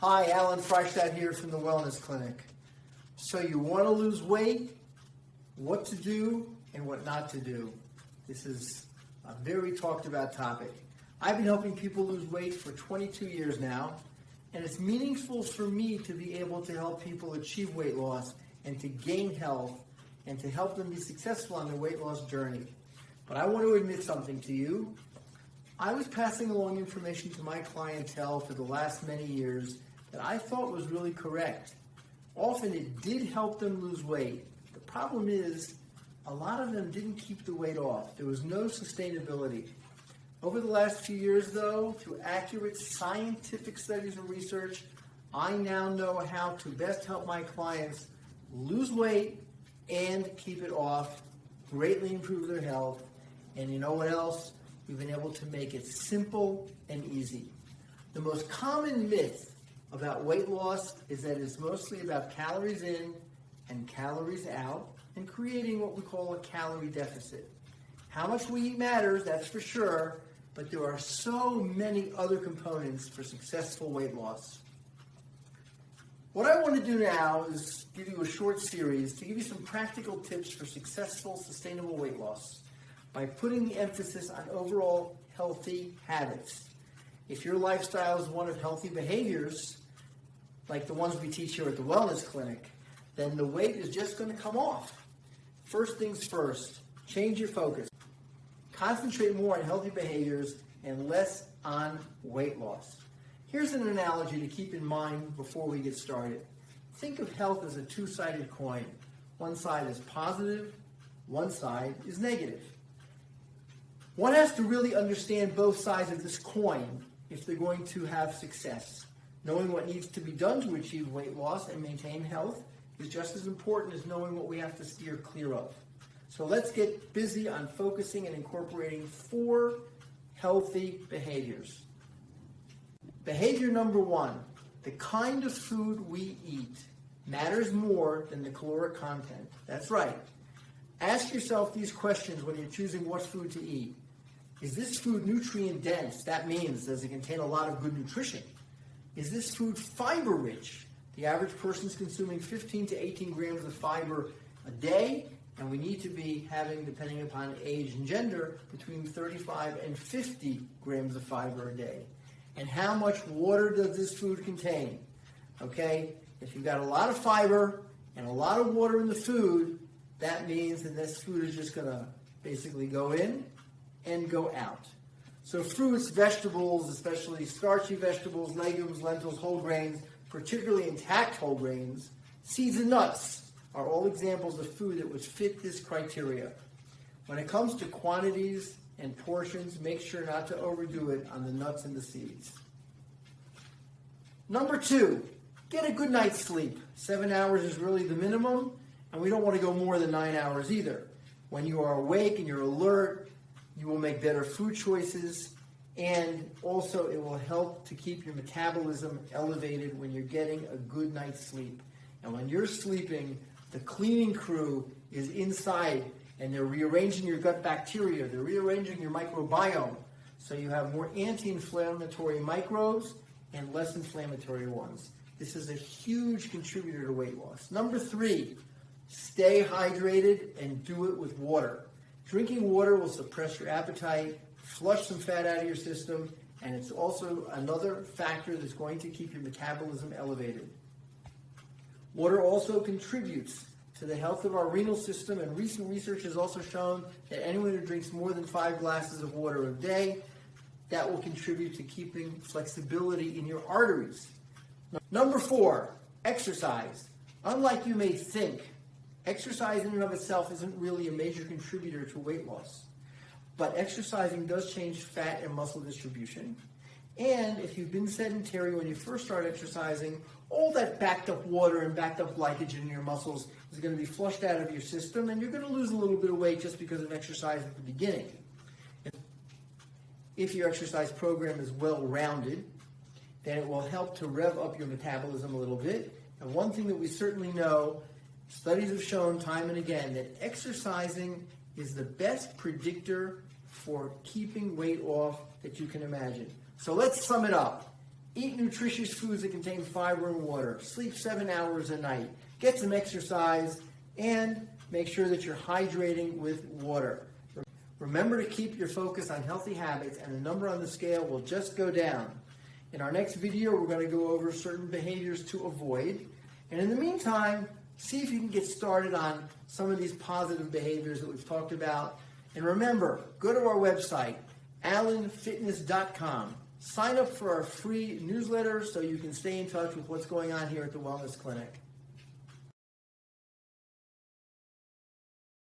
Hi, Alan Freistadt here from the Wellness Clinic. So you want to lose weight, what to do and what not to do. This is a very talked about topic. I've been helping people lose weight for 22 years now, and it's meaningful for me to be able to help people achieve weight loss and to gain health and to help them be successful on their weight loss journey. But I want to admit something to you. I was passing along information to my clientele for the last many years that I thought was really correct. Often it did help them lose weight. The problem is a lot of them didn't keep the weight off. There was no sustainability. Over the last few years, though, through accurate scientific studies and research, I now know how to best help my clients lose weight and keep it off, greatly improve their health, and you know what else? We've been able to make it simple and easy. The most common myth about weight loss is that it's mostly about calories in and calories out and creating what we call a calorie deficit. How much we eat matters, that's for sure, but there are so many other components for successful weight loss. What I want to do now is give you a short series to give you some practical tips for successful, sustainable weight loss by putting the emphasis on overall healthy habits. If your lifestyle is one of healthy behaviors, like the ones we teach here at the Wellness Clinic, then the weight is just going to come off. First things first, change your focus. Concentrate more on healthy behaviors and less on weight loss. Here's an analogy to keep in mind before we get started. Think of health as a two-sided coin. One side is positive, one side is negative. One has to really understand both sides of this coin if they're going to have success. Knowing what needs to be done to achieve weight loss and maintain health is just as important as knowing what we have to steer clear of. So let's get busy on focusing and incorporating 4 healthy behaviors. Behavior number 1, the kind of food we eat matters more than the caloric content. That's right. Ask yourself these questions when you're choosing what food to eat. Is this food nutrient dense? That means, does it contain a lot of good nutrition? Is this food fiber rich? The average person's consuming 15 to 18 grams of fiber a day, and we need to be having, depending upon age and gender, between 35 and 50 grams of fiber a day. And how much water does this food contain? Okay, if you've got a lot of fiber and a lot of water in the food, that means that this food is just going to basically go in and go out. So fruits, vegetables, especially starchy vegetables, legumes, lentils, whole grains, particularly intact whole grains, seeds and nuts are all examples of food that would fit this criteria. When it comes to quantities and portions, make sure not to overdo it on the nuts and the seeds. Number 2, get a good night's sleep. 7 hours is really the minimum, and we don't want to go more than 9 hours either. When you are awake and you're alert, you will make better food choices, and also it will help to keep your metabolism elevated when you're getting a good night's sleep. And when you're sleeping, the cleaning crew is inside, and they're rearranging your gut bacteria, they're rearranging your microbiome, so you have more anti-inflammatory microbes and less inflammatory ones. This is a huge contributor to weight loss. Number 3, stay hydrated and do it with water. Drinking water will suppress your appetite, flush some fat out of your system, and it's also another factor that's going to keep your metabolism elevated. Water also contributes to the health of our renal system, and recent research has also shown that anyone who drinks more than 5 glasses of water a day, that will contribute to keeping flexibility in your arteries. Number 4, exercise. Unlike you may think, exercise in and of itself isn't really a major contributor to weight loss. But exercising does change fat and muscle distribution. And if you've been sedentary when you first start exercising, all that backed up water and backed up glycogen in your muscles is going to be flushed out of your system, and you're going to lose a little bit of weight just because of exercise at the beginning. If your exercise program is well-rounded, then it will help to rev up your metabolism a little bit. And one thing that we certainly know, studies have shown time and again, that exercising is the best predictor for keeping weight off that you can imagine. So let's sum it up. Eat nutritious foods that contain fiber and water. Sleep 7 hours a night. Get some exercise and make sure that you're hydrating with water. Remember to keep your focus on healthy habits and the number on the scale will just go down. In our next video, we're going to go over certain behaviors to avoid. And in the meantime, see if you can get started on some of these positive behaviors that we've talked about. And remember, go to our website, allenfitness.com. Sign up for our free newsletter so you can stay in touch with what's going on here at the Wellness Clinic.